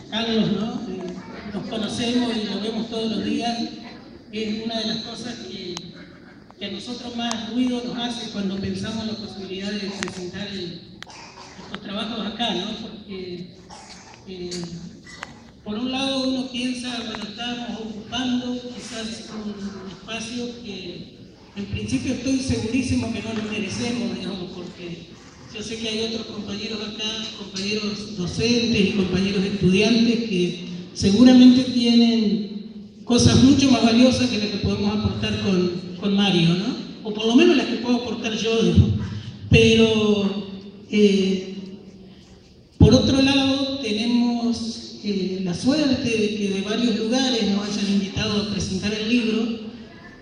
Carlos, ¿no? Nos conocemos y lo vemos todos los días. Es una de las cosas que a nosotros más ruido nos hace cuando pensamos en la posibilidad de presentar estos trabajos acá, ¿no? Porque por un lado uno piensa, bueno, estamos ocupando quizás un espacio que en principio estoy segurísimo que no lo merecemos, digamos, porque yo sé que hay otros compañeros acá, compañeros docentes y compañeros estudiantes que seguramente tienen cosas mucho más valiosas que las que podemos aportar con Mario, ¿no? O por lo menos las que puedo aportar yo, ¿no? Pero por otro lado tenemos la suerte de que de varios lugares nos hayan invitado a presentar el libro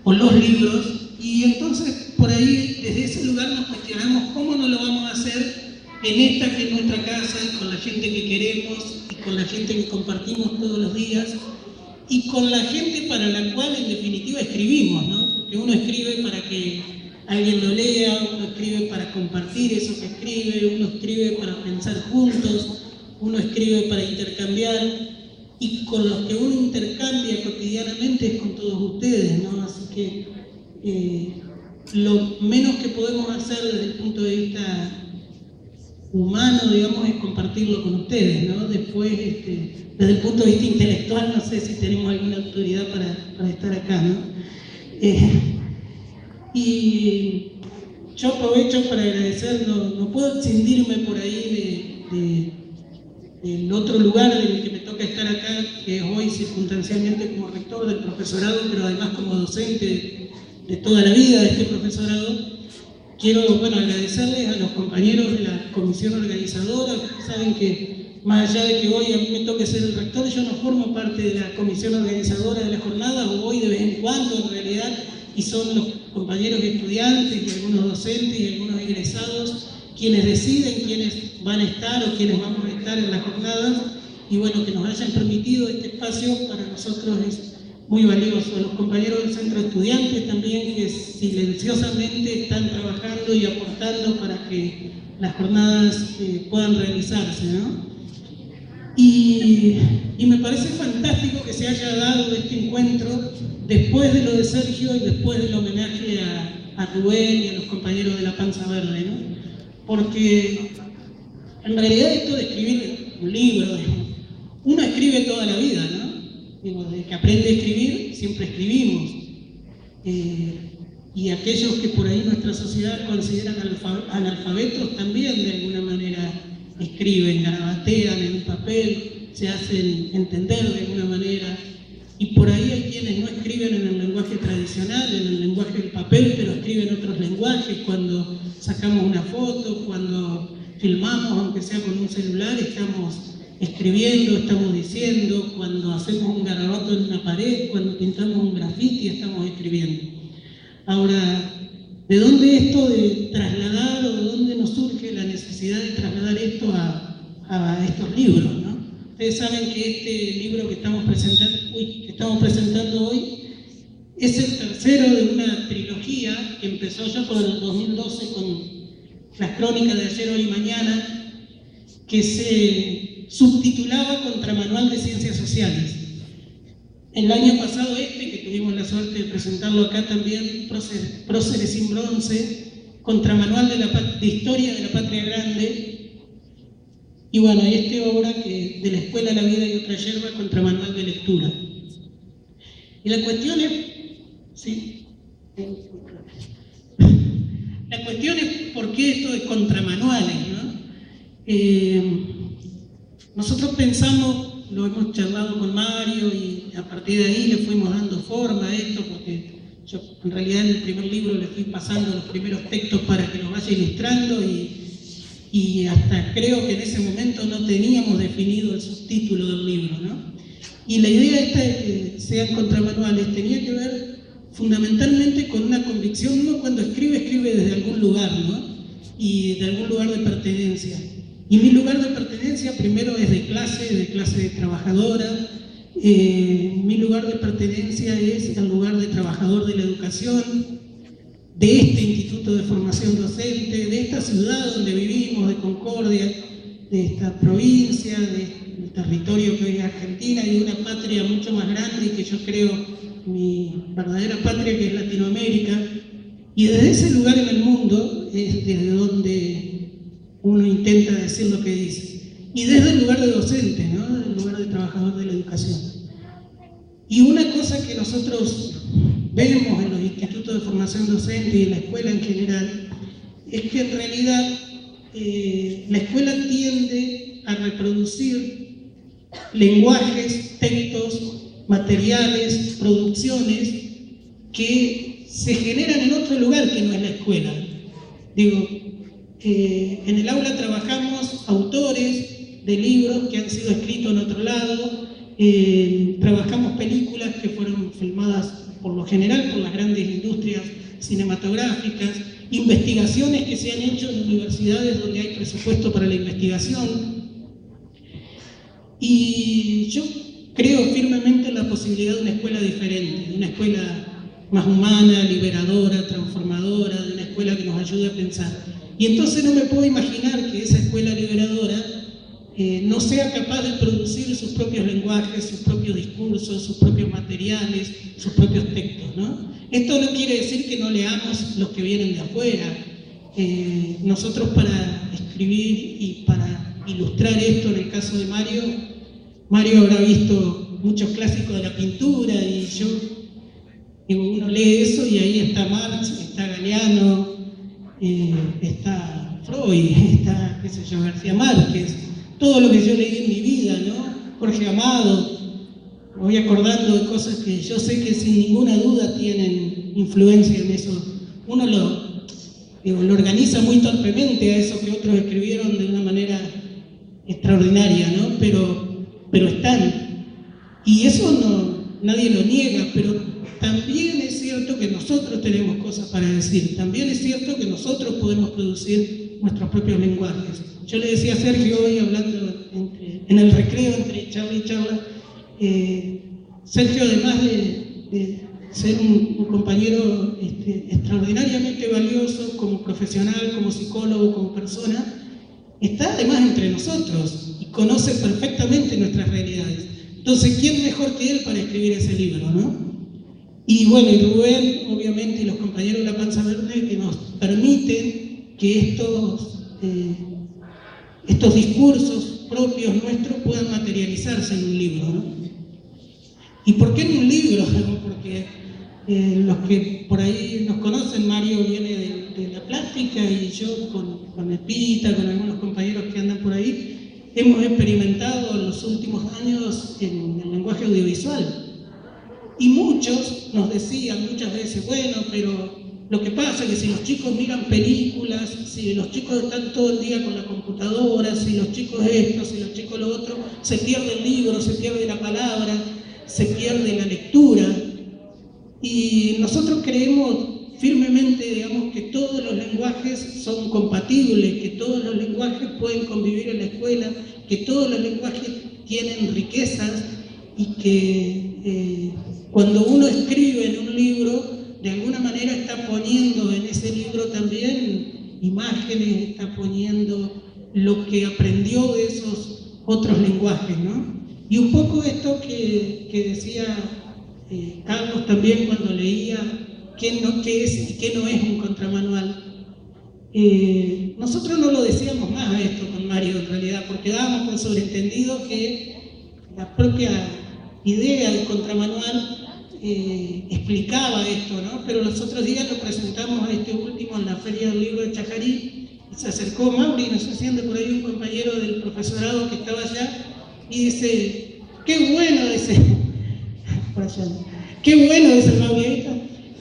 o los libros, y entonces por ahí desde ese lugar nos cuestionamos cómo no lo vamos a hacer en esta que es nuestra casa, con la gente que queremos y con la gente que compartimos todos los días y con la gente para la cual en definitiva escribimos, ¿no? Porque uno escribe para que alguien lo lea, uno escribe para compartir eso que escribe, uno escribe para pensar juntos, uno escribe para intercambiar, y con los que uno intercambia cotidianamente es con todos ustedes, ¿no? Así que lo menos que podemos hacer desde el punto de vista humano, digamos, es compartirlo con ustedes, ¿no? Después, desde el punto de vista intelectual, no sé si tenemos alguna autoridad para estar acá, ¿no? Y yo aprovecho para agradecer, no puedo escindirme por ahí del otro lugar en el que me toca estar acá, que es hoy circunstancialmente como rector del profesorado, pero además como docente de toda la vida de este profesorado. Quiero, agradecerles a los compañeros de la comisión organizadora. Saben que más allá de que hoy a mí me toque ser el rector, yo no formo parte de la comisión organizadora de la jornada, o voy de vez en cuando en realidad, y son los compañeros estudiantes y algunos docentes y algunos egresados quienes deciden quiénes van a estar o quiénes vamos a estar en la jornada, y bueno, que nos hayan permitido este espacio para nosotros es muy valioso. A los compañeros del centro de estudiantes también, que silenciosamente están trabajando y aportando para que las jornadas puedan realizarse, ¿no? Y me parece fantástico que se haya dado este encuentro después de lo de Sergio y después del homenaje a Rubén y a los compañeros de la Panza Verde, ¿no? Porque en realidad esto de escribir un libro, uno escribe toda la vida, ¿no? Digo, desde que aprende a escribir, siempre escribimos. Y aquellos que por ahí nuestra sociedad consideran analfabetos también de alguna manera escriben, garabatean en un papel, se hacen entender de alguna manera. Y por ahí hay quienes no escriben en el lenguaje tradicional, en el lenguaje del papel, pero escriben otros lenguajes. Cuando sacamos una foto, cuando filmamos, aunque sea con un celular, estamos escribiendo, estamos diciendo. Cuando hacemos un garabato en una pared, cuando pintamos un grafiti, estamos escribiendo. Ahora, ¿de dónde esto de trasladar, o de dónde nos surge la necesidad de trasladar esto a estos libros, ¿no? Ustedes saben que este libro que estamos presentando hoy es el tercero de una trilogía que empezó ya por el 2012 con las crónicas de ayer, hoy y mañana, que se subtitulaba Contramanual de Ciencias Sociales. El año pasado que tuvimos la suerte de presentarlo acá también, Próceres sin bronce, Contramanual de Historia de la Patria Grande. Y bueno, hay esta obra que de la Escuela La Vida y Otra Yerba, Contramanual de Lectura. Y la cuestión es, ¿sí? La cuestión es por qué esto de contramanuales, ¿no? Nosotros pensamos, lo hemos charlado con Mario y a partir de ahí le fuimos dando forma a esto, porque yo en realidad en el primer libro le fui pasando los primeros textos para que los vaya ilustrando, y hasta creo que en ese momento no teníamos definido el subtítulo del libro, ¿no? Y la idea esta de que sean contramanuales tenía que ver fundamentalmente con una convicción. Uno cuando escribe desde algún lugar, ¿no? Y de algún lugar de pertenencia. Y mi lugar de pertenencia primero es de clase trabajadora. Mi lugar de pertenencia es el lugar de trabajador de la educación, de este Instituto de Formación Docente, de esta ciudad donde vivimos, de Concordia, de esta provincia, de el territorio que hoy es Argentina y de una patria mucho más grande y que yo creo mi verdadera patria, que es Latinoamérica. Y desde ese lugar en el mundo es desde donde uno intenta decir lo que dice. Y desde el lugar de docente, ¿no? Desde el lugar de trabajador de la educación. Y una cosa que nosotros vemos en los institutos de formación docente y en la escuela en general, es que en realidad la escuela tiende a reproducir lenguajes, textos, materiales, producciones que se generan en otro lugar que no es la escuela. Digo, en el aula trabajamos autores de libros que han sido escritos en otro lado, trabajamos películas que fueron filmadas por lo general por las grandes industrias cinematográficas, investigaciones que se han hecho en universidades donde hay presupuesto para la investigación. Y yo creo firmemente en la posibilidad de una escuela diferente, de una escuela más humana, liberadora, transformadora, de una escuela que nos ayude a pensar. Y entonces no me puedo imaginar que esa escuela liberadora no sea capaz de producir sus propios lenguajes, sus propios discursos, sus propios materiales, sus propios textos, ¿no? Esto no quiere decir que no leamos los que vienen de afuera. Nosotros para escribir y para ilustrar esto, en el caso de Mario habrá visto muchos clásicos de la pintura y yo, digo, uno lee eso y ahí está Marx, está Galeano, está Freud, está, qué sé yo, García Márquez, todo lo que yo leí en mi vida, ¿no? Jorge Amado. Me voy acordando de cosas que yo sé que sin ninguna duda tienen influencia en eso. Uno lo organiza muy torpemente a eso que otros escribieron de una manera extraordinaria, ¿no? Pero están. Y eso nadie lo niega, pero también es cierto que nosotros tenemos cosas para decir. También es cierto que nosotros podemos producir nuestros propios lenguajes. Yo le decía a Sergio hoy, hablando en el recreo entre charla y charla, Sergio, además de ser un compañero extraordinariamente valioso como profesional, como psicólogo, como persona, está además entre nosotros y conoce perfectamente nuestras realidades. Entonces, ¿quién mejor que él para escribir ese libro, no? Y bueno, y Rubén, obviamente, y los compañeros de La Panza Verde, que nos permiten que estos discursos propios nuestros puedan materializarse en un libro, ¿no? ¿Y por qué en un libro? Porque los que por ahí nos conocen, Mario viene de la plástica y yo con Epita, con algunos compañeros que andan por ahí, hemos experimentado en los últimos años en el lenguaje audiovisual. Y muchos nos decían muchas veces, bueno, pero lo que pasa es que si los chicos miran películas, si los chicos están todo el día con la computadora, si los chicos esto, si los chicos lo otro, se pierde el libro, se pierde la palabra, se pierde la lectura. Y nosotros creemos firmemente, digamos, que todos los lenguajes son compatibles, que todos los lenguajes pueden convivir en la escuela, que todos los lenguajes tienen riquezas y que cuando uno escribe en un libro, de alguna manera está poniendo en ese libro también imágenes, está poniendo lo que aprendió de esos otros lenguajes, ¿no? Y un poco esto que decía Carlos también cuando leía qué es y qué no es un contramanual. Nosotros no lo decíamos más a esto con Mario en realidad, porque dábamos por sobreentendido que la propia idea del contramanual explicaba esto, ¿no? Pero los otros días lo presentamos a este último en la Feria del Libro de Chajarí, y se acercó Mauri, no sé si anda por ahí un compañero del profesorado que estaba allá, y dice, qué bueno, dice, por allá, qué bueno, dice el Mauri,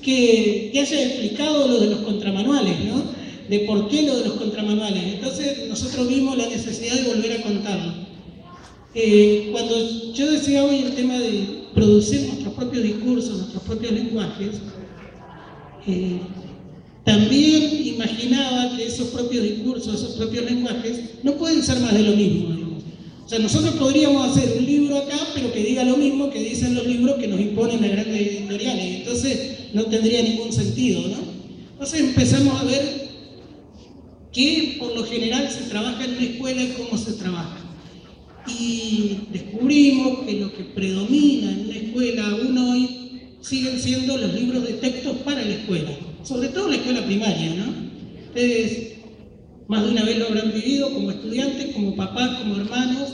que haya explicado lo de los contramanuales, ¿no? De por qué lo de los contramanuales. Entonces nosotros vimos la necesidad de volver a contarlo. Cuando yo decía hoy el tema de producir nuestros propios discursos, nuestros propios lenguajes, también imaginaba que esos propios discursos, esos propios lenguajes, no pueden ser más de lo mismo, digamos. O sea, nosotros podríamos hacer un libro acá, pero que diga lo mismo que dicen los libros que nos imponen las grandes editoriales, entonces no tendría ningún sentido, ¿no? Entonces empezamos a ver que por lo general se trabaja en una escuela y cómo se trabaja. y descubrimos que lo que predomina en una escuela aún hoy siguen siendo los libros de textos para la escuela, sobre todo la escuela primaria, ¿no? Ustedes más de una vez lo habrán vivido como estudiantes, como papás, como hermanos,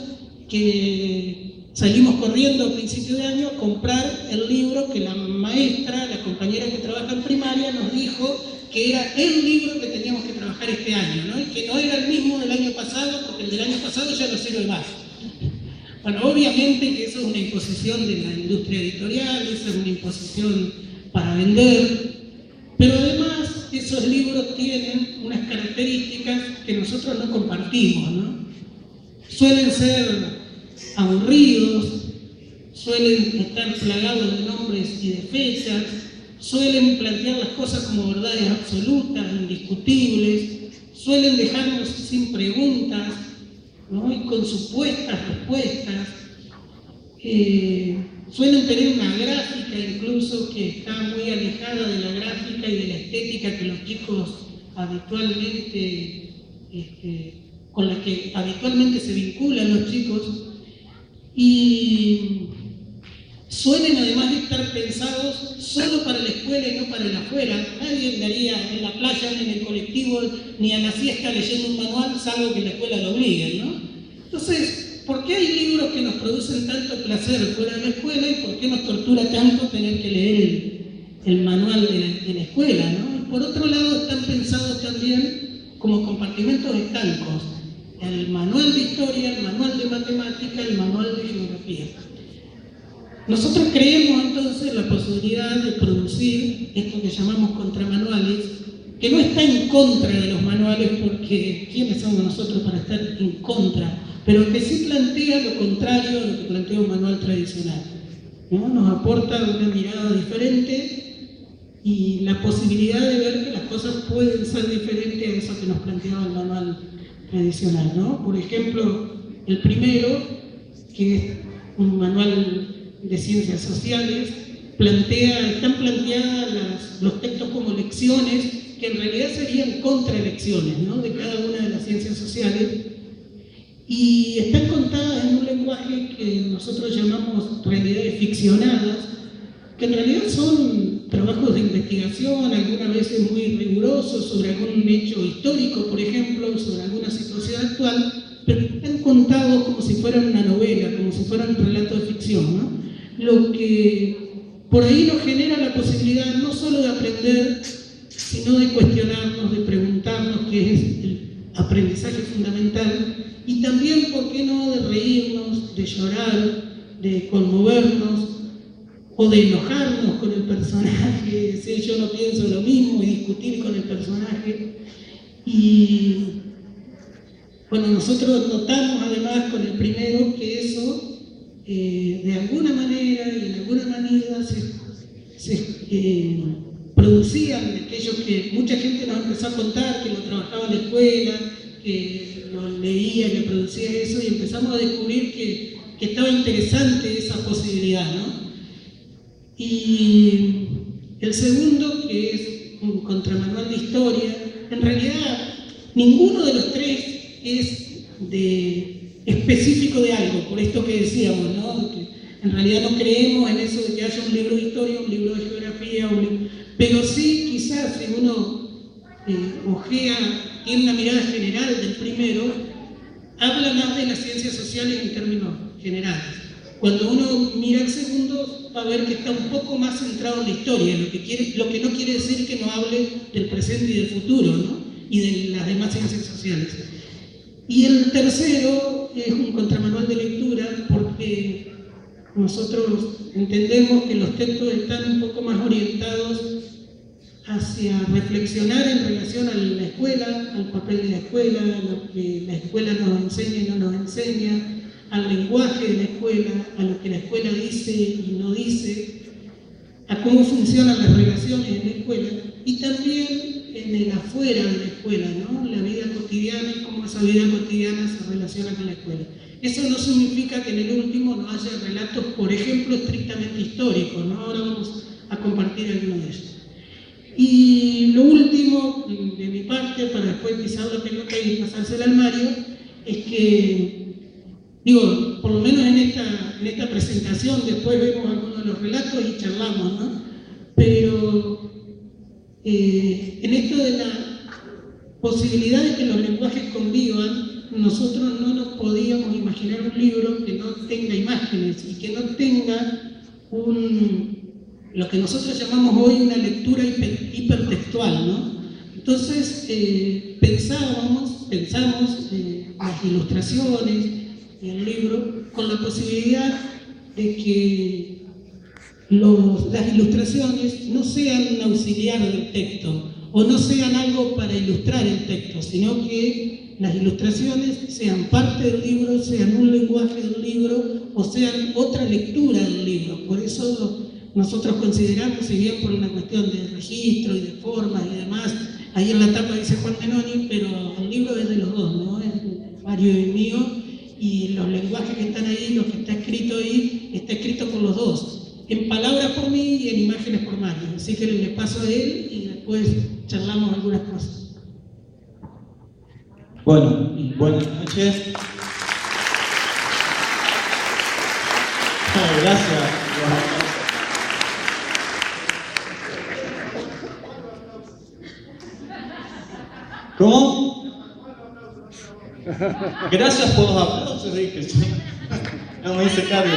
que salimos corriendo a principio de año a comprar el libro que la maestra, la compañera que trabaja en primaria, nos dijo que era el libro que teníamos que trabajar este año, ¿no? Y que no era el mismo del año pasado, porque el del año pasado ya no sirve más. Bueno, obviamente que eso es una imposición de la industria editorial, eso es una imposición para vender, pero además esos libros tienen unas características que nosotros no compartimos, ¿no? Suelen ser aburridos, suelen estar plagados de nombres y de fechas, suelen plantear las cosas como verdades absolutas, indiscutibles, suelen dejarnos sin preguntas, ¿no? Y con supuestas respuestas. Suelen tener una gráfica incluso que está muy alejada de la gráfica y de la estética que los chicos habitualmente, con la que habitualmente se vinculan los chicos, y suelen además estar pensados solo para la escuela y no para el afuera. Nadie andaría en la playa, ni en el colectivo, ni a la siesta leyendo un manual, salvo que la escuela lo obligue, ¿no? Entonces, ¿por qué hay libros que nos producen tanto placer fuera de la escuela y por qué nos tortura tanto tener que leer el manual de la escuela, ¿no? Y por otro lado, están pensados también como compartimentos estancos. El manual de historia, el manual de matemática, el manual de geografía. Nosotros creemos entonces en la posibilidad de producir esto que llamamos contramanuales, que no está en contra de los manuales, porque ¿quiénes somos nosotros para estar en contra? Pero que sí plantea lo contrario a lo que plantea un manual tradicional, ¿no? Nos aporta una mirada diferente y la posibilidad de ver que las cosas pueden ser diferentes a eso que nos planteaba el manual tradicional, ¿no? Por ejemplo, el primero, que es un manual de ciencias sociales, están planteadas los textos como lecciones, que en realidad serían contralecciones, ¿no? De cada una de las ciencias sociales, y están contadas en un lenguaje que nosotros llamamos realidades ficcionadas, que en realidad son trabajos de investigación, algunas veces muy rigurosos, sobre algún hecho histórico, por ejemplo, sobre alguna situación actual, pero están contados como si fueran una novela, como si fueran un relato de ficción, ¿no? Lo que por ahí nos genera la posibilidad no solo de aprender, sino de cuestionarnos, de preguntarnos, qué es el aprendizaje fundamental, y también, ¿por qué no?, de reírnos, de llorar, de conmovernos, o de enojarnos con el personaje, si yo no pienso lo mismo, y discutir con el personaje. Y bueno, nosotros notamos además con el primero que eso, de alguna manera y en alguna manera, se producían aquellos que mucha gente nos empezó a contar, que lo trabajaba en la escuela, que lo leía, que producía eso, y empezamos a descubrir que estaba interesante esa posibilidad, ¿no? Y el segundo, que es un contramanual de historia, en realidad ninguno de los tres es específico de algo, por esto que decíamos, ¿no? Que en realidad no creemos en eso de que haya un libro de historia, un libro de geografía, pero sí, quizás si uno tiene una mirada general del primero, habla más de las ciencias sociales en términos generales. Cuando uno mira el segundo, va a ver que está un poco más centrado en la historia, lo que no quiere decir que no hable del presente y del futuro, ¿no? Y de las demás ciencias sociales. Y el tercero es un contramanual de lectura, porque nosotros entendemos que los textos están un poco más orientados hacia reflexionar en relación a la escuela, al papel de la escuela, a lo que la escuela nos enseña y no nos enseña, al lenguaje de la escuela, a lo que la escuela dice y no dice, a cómo funcionan las relaciones en la escuela y también en el afuera de la escuela, ¿no? La vida cotidiana y cómo esa vida cotidiana se relaciona con la escuela. Eso no significa que en el último no haya relatos, por ejemplo, estrictamente históricos, ¿no? Ahora vamos a compartir algunos de ellos. Y lo último, de mi parte, para después pisar la pelota y pasársela al Mario, es que Digo, por lo menos en esta presentación, después vemos algunos de los relatos y charlamos, ¿no? Pero en esto de la posibilidad de que los lenguajes convivan, nosotros no nos podíamos imaginar un libro que no tenga imágenes y que no tenga lo que nosotros llamamos hoy una lectura hipertextual, ¿no? Entonces pensamos las ilustraciones y el libro con la posibilidad de que las ilustraciones no sean un auxiliar del texto o no sean algo para ilustrar el texto, sino que las ilustraciones sean parte del libro, sean un lenguaje del libro o sean otra lectura del libro. Por eso nosotros consideramos, si bien por una cuestión de registro y de formas y demás, ahí en la tapa dice Juan Denoni, pero el libro es de los dos, ¿no? Es Mario y mío, y los lenguajes que están ahí, lo que está escrito ahí, está escrito por los dos. En palabras por mí y en imágenes por Mario. Así que le paso a él y después charlamos algunas cosas. Bueno, buenas noches. Gracias. ¿Cómo? Gracias por los aplausos, dije. No me hice cargo.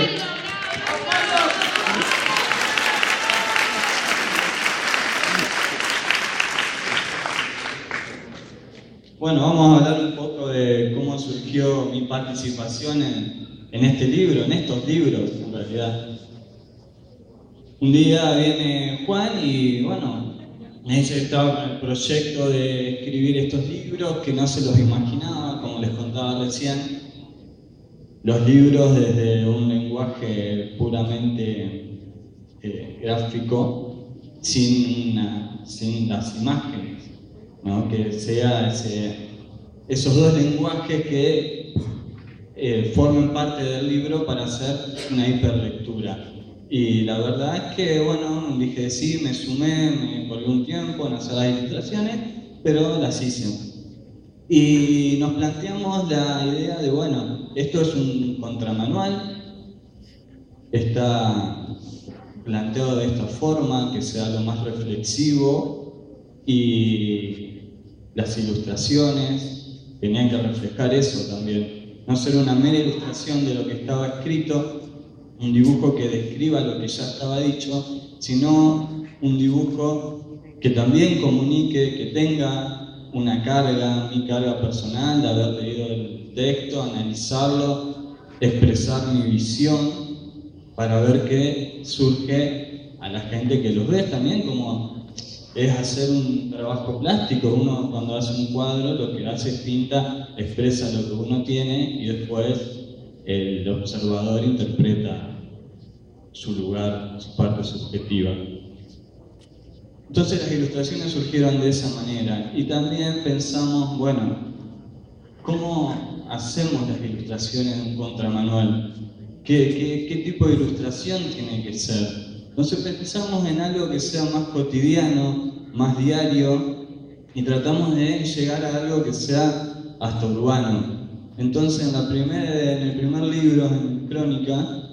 Bueno, vamos a hablar un poco de cómo surgió mi participación en este libro, en estos libros, en realidad. Un día viene Juan y, bueno, me dice que estaba con el proyecto de escribir estos libros, que no se los imaginaba, como les contaba recién. Los libros desde un lenguaje puramente gráfico, sin las imágenes. ¿No? Que sea esos dos lenguajes que formen parte del libro para hacer una hiperlectura. Y la verdad es que, bueno, dije sí, me sumé, me colgué un tiempo en hacer las ilustraciones, pero las hice. Y nos planteamos la idea de, bueno, esto es un contramanual, está planteado de esta forma, que sea lo más reflexivo, y las ilustraciones tenían que reflejar eso también. No ser una mera ilustración de lo que estaba escrito, un dibujo que describa lo que ya estaba dicho, sino un dibujo que también comunique, que tenga una carga, mi carga personal de haber leído el texto, analizarlo, expresar mi visión para ver qué surge a la gente que los ve también, como es hacer un trabajo plástico. Uno cuando hace un cuadro lo que hace es pinta, expresa lo que uno tiene y después el observador interpreta su lugar, su parte subjetiva. Entonces las ilustraciones surgieron de esa manera y también pensamos, bueno, ¿cómo hacemos las ilustraciones en un contramanual? ¿Qué tipo de ilustración tiene que ser? Entonces pensamos en algo que sea más cotidiano, más diario, y tratamos de llegar a algo que sea hasta urbano. Entonces en el primer libro, en Crónica,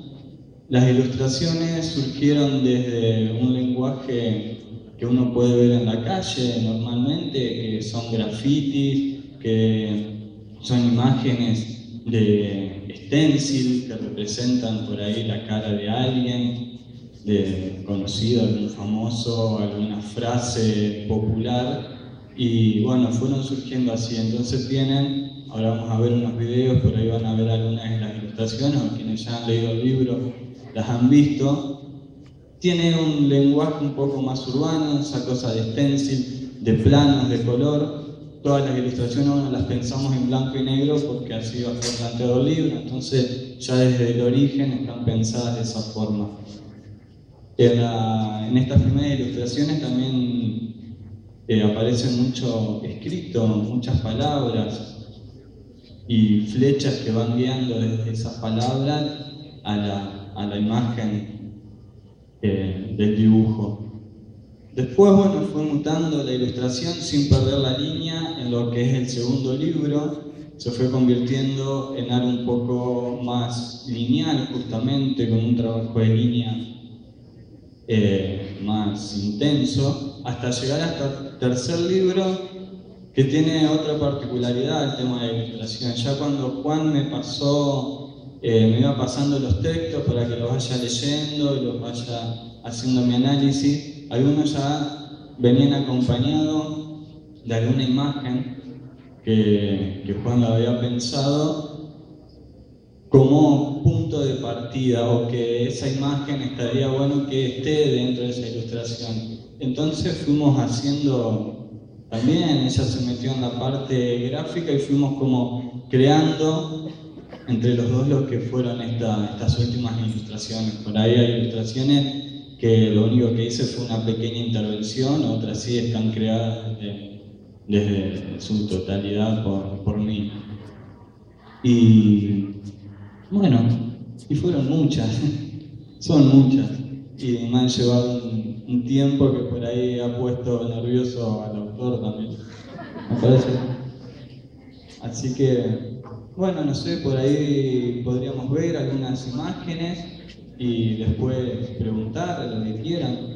las ilustraciones surgieron desde un lenguaje que uno puede ver en la calle normalmente, que son grafitis, que son imágenes de stencil que representan por ahí la cara de alguien, de conocido, algún famoso, alguna frase popular, y bueno, fueron surgiendo así. Entonces ahora vamos a ver unos videos, por ahí van a ver algunas de las ilustraciones, o quienes ya han leído el libro las han visto. Tiene un lenguaje un poco más urbano, esa cosa de stencil, de planos, de color. Todas las ilustraciones, bueno, las pensamos en blanco y negro porque así va a ser planteado el libro, entonces ya desde el origen están pensadas de esa forma. En estas primeras ilustraciones también aparece mucho escrito, muchas palabras y flechas que van guiando desde esas palabras a la imagen del dibujo. Después, fue mutando la ilustración sin perder la línea en lo que es el segundo libro, se fue convirtiendo en algo un poco más lineal, justamente con un trabajo de línea más intenso, hasta llegar hasta el tercer libro, que tiene otra particularidad, el tema de la ilustración. Ya cuando Juan me iba pasando los textos para que los vaya leyendo y los vaya haciendo mi análisis, algunos ya venían acompañados de alguna imagen que Juan lo había pensado como punto de partida, o que esa imagen estaría bueno que esté dentro de esa ilustración. Entonces fuimos haciendo también, ella se metió en la parte gráfica y fuimos como creando entre los dos lo que fueron estas últimas ilustraciones. Por ahí hay ilustraciones que lo único que hice fue una pequeña intervención, otras sí están creadas desde su totalidad por mí. Y bueno, y fueron muchas, son muchas, y me han llevado un tiempo que por ahí ha puesto nervioso al autor también, me parece. Así que, bueno, no sé, por ahí podríamos ver algunas imágenes y después preguntar lo que quieran.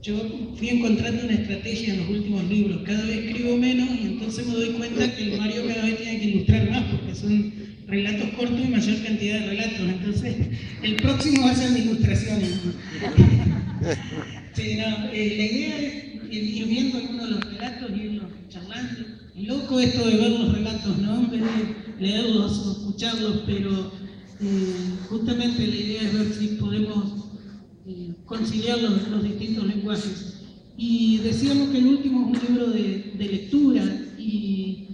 Yo fui encontrando una estrategia en los últimos libros. Cada vez escribo menos y entonces me doy cuenta que el Mario cada vez tiene que ilustrar más porque son relatos cortos y mayor cantidad de relatos. Entonces, el próximo va a ser de ilustraciones. Sí, no, la idea es ir viendo algunos de los relatos y irlos charlando. Es loco esto de ver los relatos, ¿no? En vez de leerlos o escucharlos, pero justamente la idea es ver si podemos conciliar los distintos lenguajes. Y decíamos que el último es un libro de lectura y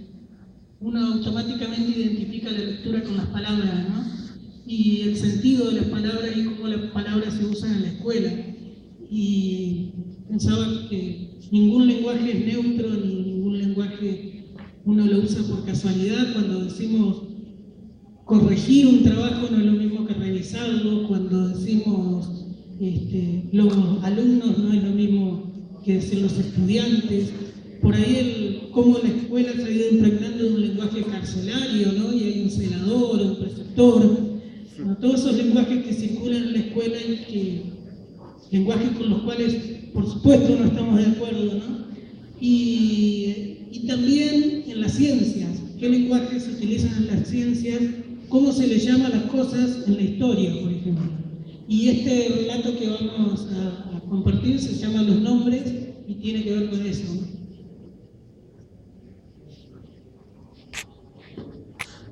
uno automáticamente identifica la lectura con las palabras, ¿no? Y el sentido de las palabras y cómo las palabras se usan en la escuela. Y pensaba que ningún lenguaje es neutro, ni ningún lenguaje uno lo usa por casualidad. Cuando decimos corregir un trabajo no es lo mismo que revisarlo. Cuando decimos los alumnos no es lo mismo que decir los estudiantes. Por ahí cómo la escuela se ha ido impregnando de un lenguaje carcelario, ¿no? Y hay un celador, un preceptor, ¿no? Todos esos lenguajes que circulan en la escuela y lenguajes con los cuales, por supuesto, no estamos de acuerdo, ¿no? Y también en las ciencias, qué lenguajes se utilizan en las ciencias, cómo se les llama a las cosas en la historia, por ejemplo. Y este relato que vamos a compartir se llama Los Nombres y tiene que ver con eso, ¿no?